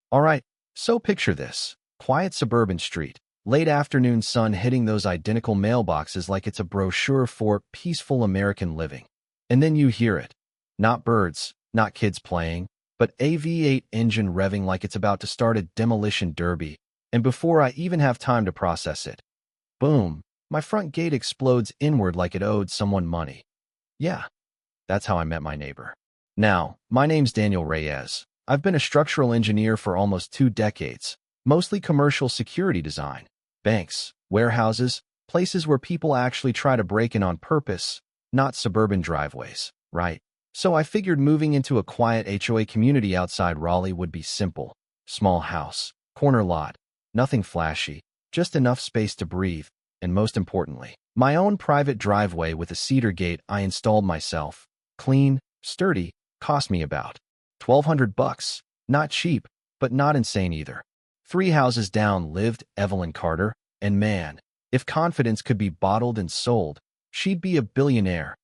Alright, so picture this. Quiet suburban street. Late afternoon sun hitting those identical mailboxes like it's a brochure for peaceful American living. And then you hear it. Not birds, not kids playing, but a V8 engine revving like it's about to start a demolition derby. And before I even have time to process it, boom, my front gate explodes inward like it owed someone money. Yeah, that's how I met my neighbor. Now, my name's Daniel Reyes. I've been a structural engineer for almost 2 decades, mostly commercial security design, banks, warehouses, places where people actually try to break in on purpose, not suburban driveways, right? So I figured moving into a quiet HOA community outside Raleigh would be simple. Small house, corner lot, nothing flashy, just enough space to breathe, and most importantly, my own private driveway with a cedar gate I installed myself. Clean, sturdy, cost me about $1,200. Not cheap, but not insane either. 3 houses down lived Evelyn Carter, and man, if confidence could be bottled and sold, she'd be a billionaire.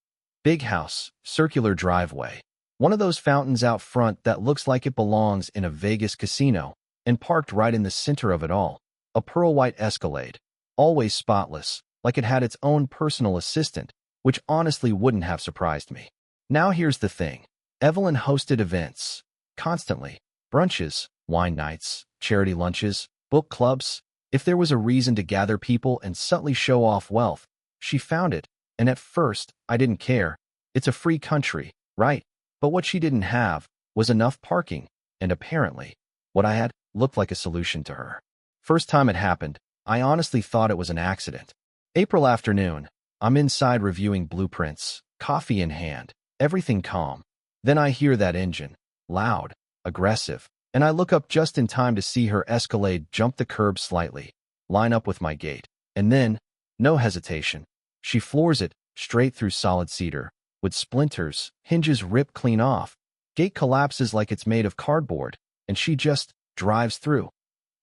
Big house, circular driveway. One of those fountains out front that looks like it belongs in a Vegas casino, and parked right in the center of it all. A pearl white Escalade. Always spotless, like it had its own personal assistant, which honestly wouldn't have surprised me. Now here's the thing. Evelyn hosted events. Constantly. Brunches, wine nights, charity lunches, book clubs. If there was a reason to gather people and subtly show off wealth, she found it. And at first, I didn't care. It's a free country, right? But what she didn't have was enough parking, and apparently, what I had looked like a solution to her. First time it happened, I honestly thought it was an accident. April afternoon, I'm inside reviewing blueprints, coffee in hand, everything calm. Then I hear that engine, loud, aggressive, and I look up just in time to see her Escalade jump the curb slightly, line up with my gate, and then, no hesitation, she floors it straight through solid cedar, with splinters, hinges ripped clean off, gate collapses like it's made of cardboard, and she just drives through.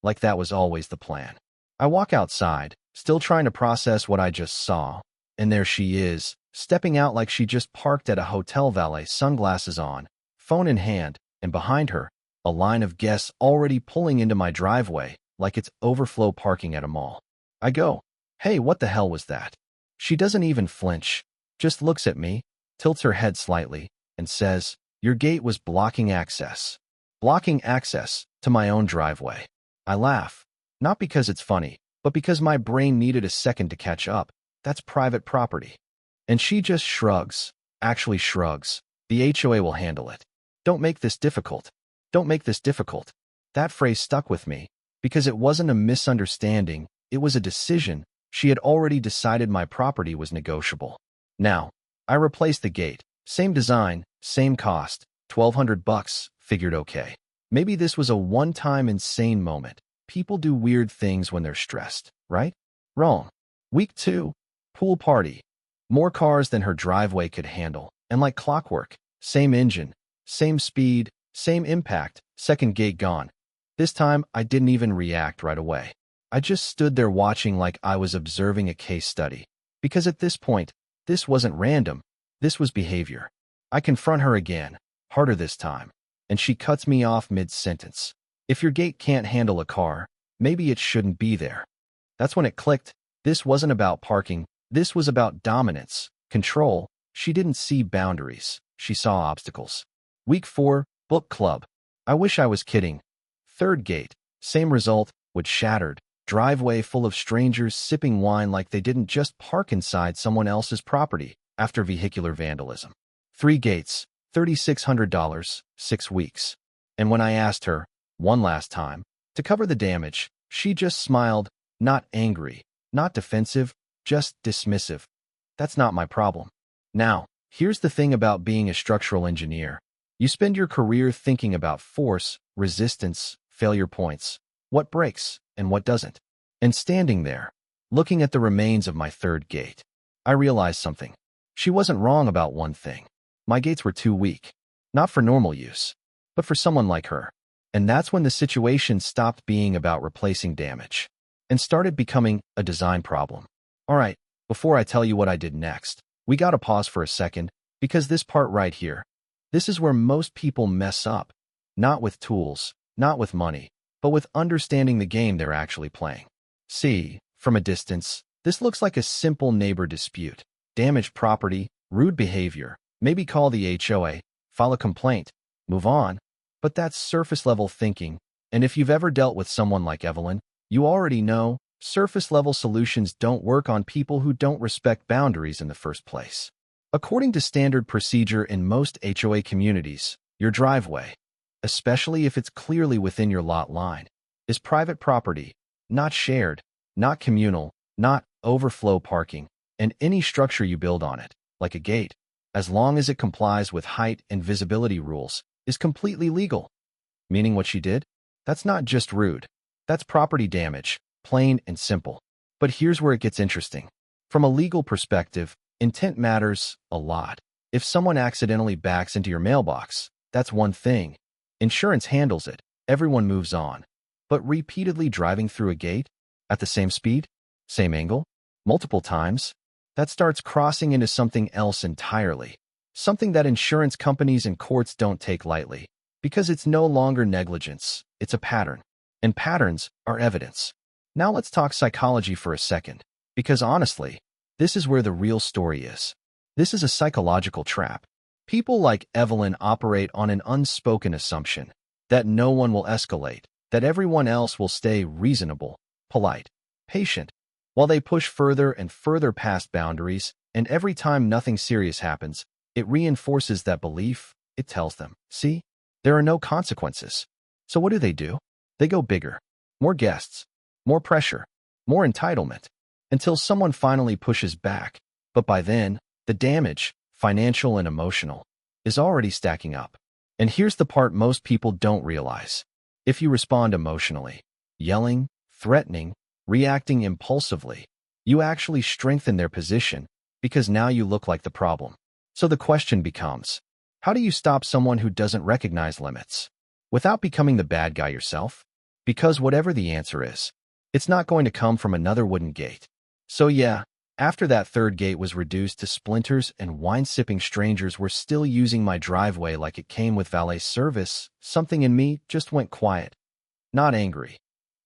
Like that was always the plan. I walk outside, still trying to process what I just saw, and there she is, stepping out like she just parked at a hotel valet, sunglasses on, phone in hand, and behind her, a line of guests already pulling into my driveway like it's overflow parking at a mall. I go, "Hey, what the hell was that?" She doesn't even flinch, just looks at me, tilts her head slightly, and says, "Your gate was blocking access." Blocking access to my own driveway. I laugh, not because it's funny, but because my brain needed a second to catch up. That's private property. And she just shrugs, actually shrugs. The HOA will handle it. Don't make this difficult. Don't make this difficult. That phrase stuck with me, because it wasn't a misunderstanding, it was a decision. She had already decided my property was negotiable. Now, I replaced the gate. Same design, same cost, $1,200, figured okay. Maybe this was a one-time insane moment. People do weird things when they're stressed, right? Wrong. Week 2, pool party. More cars than her driveway could handle, and like clockwork, same engine, same speed, same impact, second gate gone. This time, I didn't even react right away. I just stood there watching like I was observing a case study. Because at this point, this wasn't random, this was behavior. I confront her again, harder this time, and she cuts me off mid-sentence. If your gate can't handle a car, maybe it shouldn't be there. That's when it clicked. This wasn't about parking, this was about dominance, control. She didn't see boundaries, she saw obstacles. Week 4, book club. I wish I was kidding. Third gate, same result, which shattered. Driveway full of strangers sipping wine like they didn't just park inside someone else's property after vehicular vandalism. 3 gates, $3,600, 6 weeks. And when I asked her, one last time, to cover the damage, she just smiled, not angry, not defensive, just dismissive. That's not my problem. Now, here's the thing about being a structural engineer. You spend your career thinking about force, resistance, failure points, what breaks and what doesn't. And standing there, looking at the remains of my third gate, I realized something. She wasn't wrong about one thing. My gates were too weak. Not for normal use, but for someone like her. And that's when the situation stopped being about replacing damage and started becoming a design problem. All right, before I tell you what I did next, we gotta pause for a second, because this part right here, this is where most people mess up. Not with tools, not with money, but with understanding the game they're actually playing. See, from a distance, this looks like a simple neighbor dispute. Damaged property, rude behavior, maybe call the HOA, file a complaint, move on. But that's surface-level thinking, and if you've ever dealt with someone like Evelyn, you already know surface-level solutions don't work on people who don't respect boundaries in the first place. According to standard procedure in most HOA communities, your driveway, especially if it's clearly within your lot line, is private property, not shared, not communal, not overflow parking, and any structure you build on it, like a gate, as long as it complies with height and visibility rules, is completely legal. Meaning what she did? That's not just rude. That's property damage, plain and simple. But here's where it gets interesting. From a legal perspective, intent matters a lot. If someone accidentally backs into your mailbox, that's one thing. Insurance handles it. Everyone moves on. But repeatedly driving through a gate, at the same speed, same angle, multiple times, that starts crossing into something else entirely. Something that insurance companies and courts don't take lightly. Because it's no longer negligence, it's a pattern. And patterns are evidence. Now let's talk psychology for a second. Because honestly, this is where the real story is. This is a psychological trap. People like Evelyn operate on an unspoken assumption that no one will escalate, that everyone else will stay reasonable, polite, patient, while they push further and further past boundaries, and every time nothing serious happens, it reinforces that belief. It tells them, see, there are no consequences. So what do? They go bigger. More guests, more pressure, more entitlement, until someone finally pushes back. But by then, the damage, financial and emotional, is already stacking up. And here's the part most people don't realize. If you respond emotionally, yelling, threatening, reacting impulsively, you actually strengthen their position because now you look like the problem. So the question becomes, how do you stop someone who doesn't recognize limits without becoming the bad guy yourself? Because whatever the answer is, it's not going to come from another wooden gate. So yeah, after that third gate was reduced to splinters and wine-sipping strangers were still using my driveway like it came with valet service, something in me just went quiet. Not angry,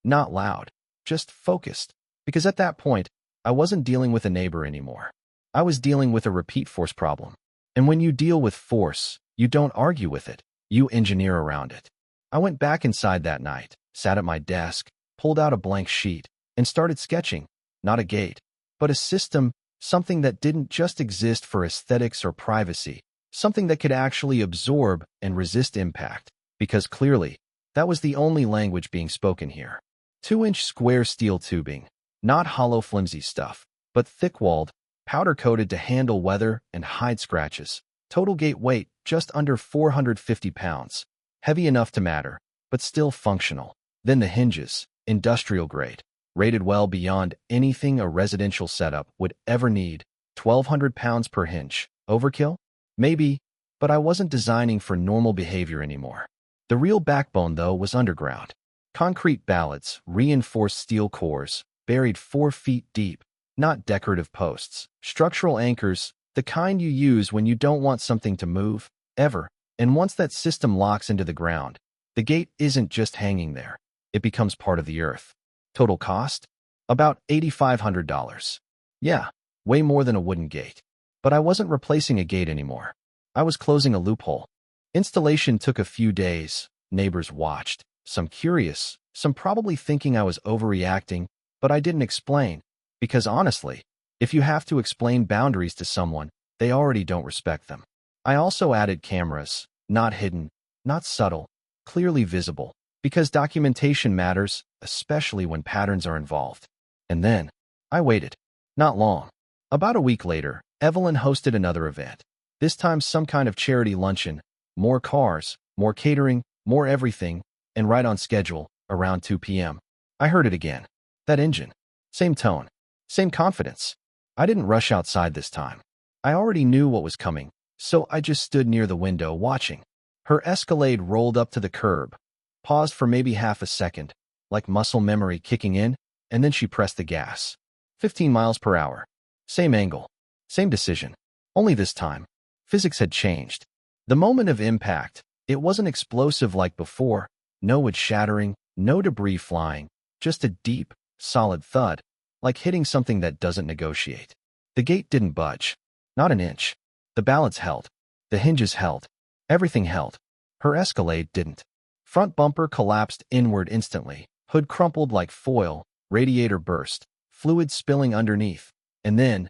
not loud, just focused. Because at that point, I wasn't dealing with a neighbor anymore. I was dealing with a repeat force problem. And when you deal with force, you don't argue with it, you engineer around it. I went back inside that night, sat at my desk, pulled out a blank sheet, and started sketching, not a gate, but a system, something that didn't just exist for aesthetics or privacy, something that could actually absorb and resist impact, because clearly, that was the only language being spoken here. 2-inch square steel tubing, not hollow flimsy stuff, but thick-walled, powder-coated to handle weather and hide scratches. Total gate weight, just under 450 pounds. Heavy enough to matter, but still functional. Then the hinges, industrial grade, rated well beyond anything a residential setup would ever need. 1,200 pounds per hinge. Overkill? Maybe, but I wasn't designing for normal behavior anymore. The real backbone, though, was underground. Concrete ballets, reinforced steel cores, buried 4 feet deep. Not decorative posts. Structural anchors, the kind you use when you don't want something to move, ever. And once that system locks into the ground, the gate isn't just hanging there. It becomes part of the earth. Total cost? About $8,500. Yeah, way more than a wooden gate. But I wasn't replacing a gate anymore. I was closing a loophole. Installation took a few days. Neighbors watched. Some curious, some probably thinking I was overreacting, but I didn't explain. Because honestly, if you have to explain boundaries to someone, they already don't respect them. I also added cameras, not hidden, not subtle, clearly visible, because documentation matters, especially when patterns are involved. And then, I waited. Not long. About a week later, Evelyn hosted another event. This time some kind of charity luncheon, more cars, more catering, more everything, and right on schedule, around 2 p.m. I heard it again. That engine. Same tone. Same confidence. I didn't rush outside this time. I already knew what was coming, so I just stood near the window watching. Her Escalade rolled up to the curb, paused for maybe half a second, like muscle memory kicking in, and then she pressed the gas. 15 miles per hour. Same angle. Same decision. Only this time, physics had changed. The moment of impact, it wasn't explosive like before, No wood shattering, no debris flying, just a deep, solid thud, like hitting something that doesn't negotiate. The gate didn't budge. Not an inch. The ballots held. The hinges held. Everything held. Her Escalade didn't. Front bumper collapsed inward instantly. Hood crumpled like foil. Radiator burst. Fluid spilling underneath. And then,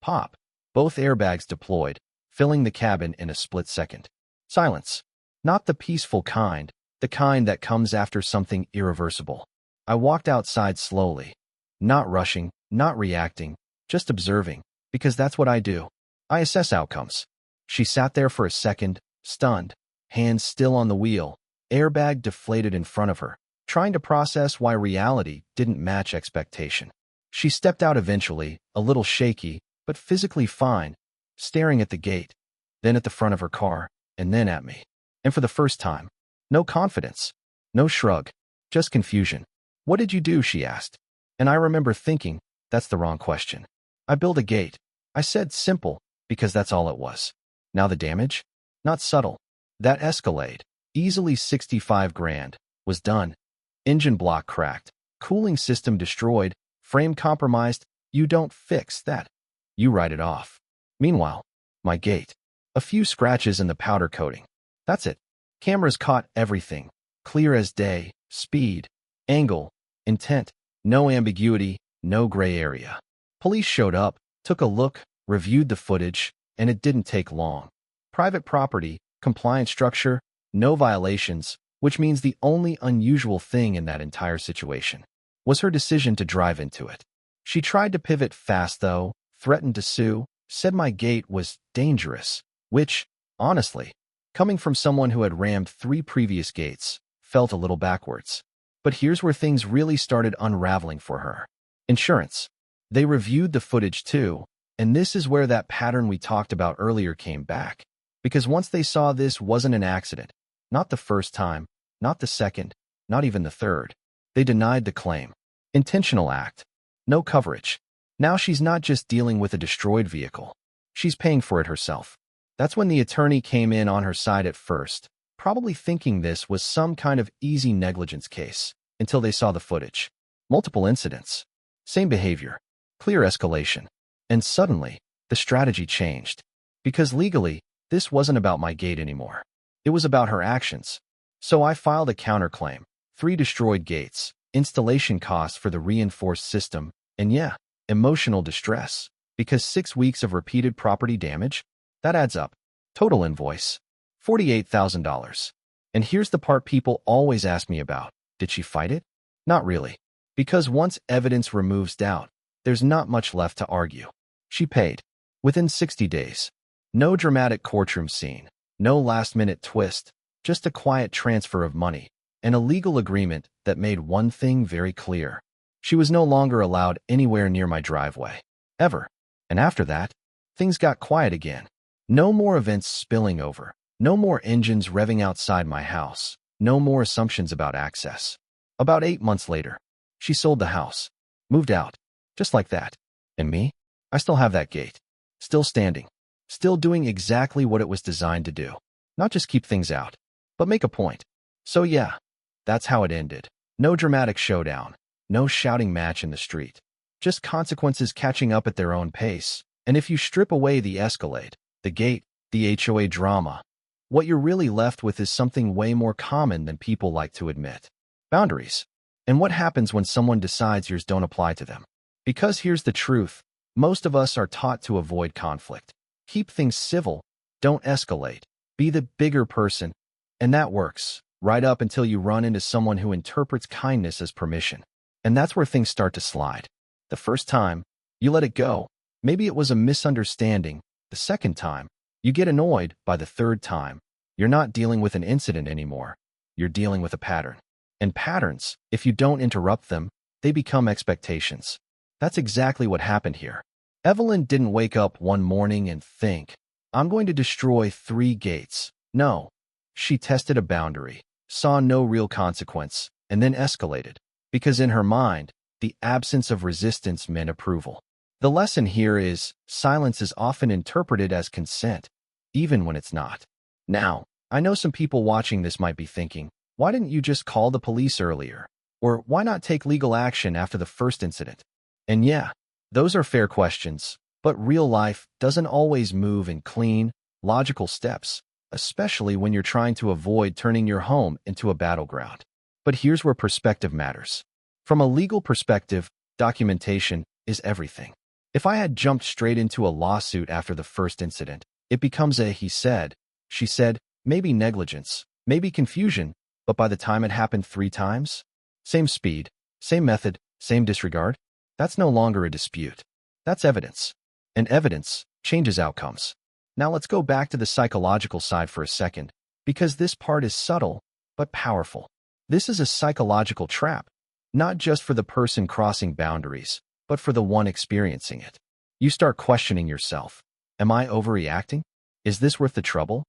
pop. Both airbags deployed, filling the cabin in a split second. Silence. Not the peaceful kind, the kind that comes after something irreversible. I walked outside slowly. Not rushing, not reacting, just observing, because that's what I do. I assess outcomes. She sat there for a second, stunned, hands still on the wheel, airbag deflated in front of her, trying to process why reality didn't match expectation. She stepped out eventually, a little shaky, but physically fine, staring at the gate, then at the front of her car, and then at me. And for the first time, no confidence, no shrug, just confusion. "What did you do?" she asked. And I remember thinking, that's the wrong question. "I built a gate." I said simple, because that's all it was. Now the damage? Not subtle. That Escalade, easily 65 grand, was done. Engine block cracked, cooling system destroyed, frame compromised. You don't fix that. You write it off. Meanwhile, my gate. A few scratches in the powder coating. That's it. Cameras caught everything. Clear as day, speed, angle, intent, no ambiguity, no gray area. Police showed up, took a look, reviewed the footage, and it didn't take long. Private property, compliant structure, no violations, which means the only unusual thing in that entire situation was her decision to drive into it. She tried to pivot fast, though, threatened to sue, said my gate was dangerous, which, honestly, coming from someone who had rammed 3 previous gates, felt a little backwards. But here's where things really started unraveling for her. Insurance. They reviewed the footage too, and this is where that pattern we talked about earlier came back. Because once they saw this wasn't an accident, not the first time, not the second, not even the third, they denied the claim. Intentional act. No coverage. Now she's not just dealing with a destroyed vehicle. She's paying for it herself. That's when the attorney came in on her side at first, probably thinking this was some kind of easy negligence case, until they saw the footage. Multiple incidents. Same behavior. Clear escalation. And suddenly, the strategy changed. Because legally, this wasn't about my gate anymore. It was about her actions. So I filed a counterclaim. 3 destroyed gates, installation costs for the reinforced system, and yeah, emotional distress. Because 6 weeks of repeated property damage? That adds up. Total invoice. $48,000. And here's the part people always ask me about. Did she fight it? Not really. Because once evidence removes doubt, there's not much left to argue. She paid. Within 60 days. No dramatic courtroom scene. No last-minute twist. Just a quiet transfer of money. And a legal agreement that made one thing very clear. She was no longer allowed anywhere near my driveway. Ever. And after that, things got quiet again. No more events spilling over. No more engines revving outside my house. No more assumptions about access. About 8 months later, she sold the house. Moved out. Just like that. And me? I still have that gate. Still standing. Still doing exactly what it was designed to do. Not just keep things out, but make a point. So yeah, that's how it ended. No dramatic showdown. No shouting match in the street. Just consequences catching up at their own pace. And if you strip away the Escalade, the gate, the HOA drama, what you're really left with is something way more common than people like to admit. Boundaries. And what happens when someone decides yours don't apply to them? Because here's the truth. Most of us are taught to avoid conflict. Keep things civil. Don't escalate. Be the bigger person. And that works, right up until you run into someone who interprets kindness as permission. And that's where things start to slide. The first time, you let it go. Maybe it was a misunderstanding. The second time, you get annoyed. By the third time, you're not dealing with an incident anymore. You're dealing with a pattern. And patterns, if you don't interrupt them, they become expectations. That's exactly what happened here. Evelyn didn't wake up one morning and think, I'm going to destroy 3 gates. No. She tested a boundary, saw no real consequence, and then escalated. Because in her mind, the absence of resistance meant approval. The lesson here is, silence is often interpreted as consent, even when it's not. Now, I know some people watching this might be thinking, Why didn't you just call the police earlier? Or why not take legal action after the first incident? And yeah, those are fair questions, but real life doesn't always move in clean, logical steps, especially when you're trying to avoid turning your home into a battleground. But here's where perspective matters. From a legal perspective, documentation is everything. If I had jumped straight into a lawsuit after the first incident, it becomes a he said, she said, maybe negligence, maybe confusion, but by the time it happened 3 times, same speed, same method, same disregard, that's no longer a dispute. That's evidence. And evidence changes outcomes. Now let's go back to the psychological side for a second, because this part is subtle, but powerful. This is a psychological trap, not just for the person crossing boundaries, but for the one experiencing it. You start questioning yourself. Am I overreacting? Is this worth the trouble?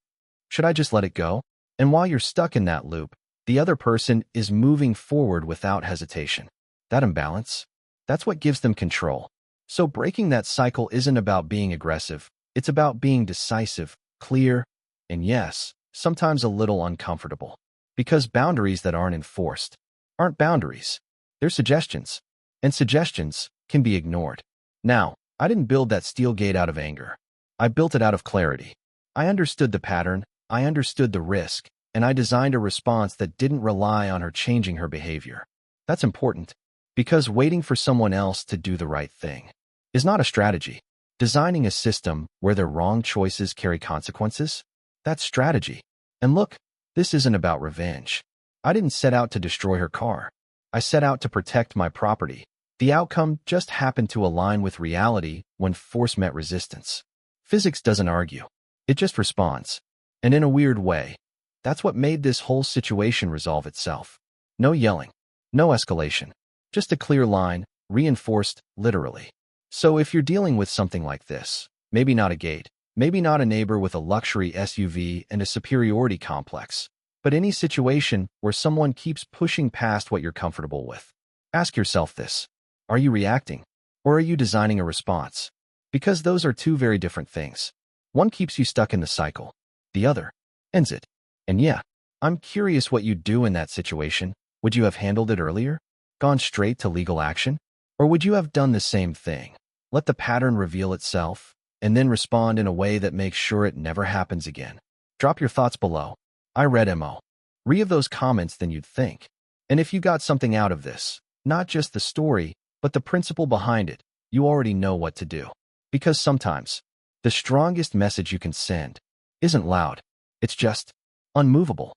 Should I just let it go? And while you're stuck in that loop, the other person is moving forward without hesitation. That imbalance, that's what gives them control. So breaking that cycle isn't about being aggressive. It's about being decisive, clear, and yes, sometimes a little uncomfortable. Because boundaries that aren't enforced aren't boundaries. They're suggestions. And suggestions can be ignored. Now, I didn't build that steel gate out of anger. I built it out of clarity. I understood the pattern, I understood the risk, and I designed a response that didn't rely on her changing her behavior. That's important, because waiting for someone else to do the right thing is not a strategy. Designing a system where their wrong choices carry consequences, that's strategy. And look, this isn't about revenge. I didn't set out to destroy her car. I set out to protect my property. The outcome just happened to align with reality when force met resistance. Physics doesn't argue. It just responds. And in a weird way, that's what made this whole situation resolve itself. No yelling, no escalation, just a clear line, reinforced literally. So if you're dealing with something like this, maybe not a gate, maybe not a neighbor with a luxury SUV and a superiority complex, but any situation where someone keeps pushing past what you're comfortable with, ask yourself this. Are you reacting, or are you designing a response? Because those are two very different things. One keeps you stuck in the cycle. The other ends it. And yeah, I'm curious what you'd do in that situation. Would you have handled it earlier? Gone straight to legal action? Or would you have done the same thing? Let the pattern reveal itself, and then respond in a way that makes sure it never happens again. Drop your thoughts below. I read MO. Read of those comments than you'd think. And if you got something out of this, not just the story, but the principle behind it, you already know what to do. Because sometimes, the strongest message you can send isn't loud. It's just unmovable.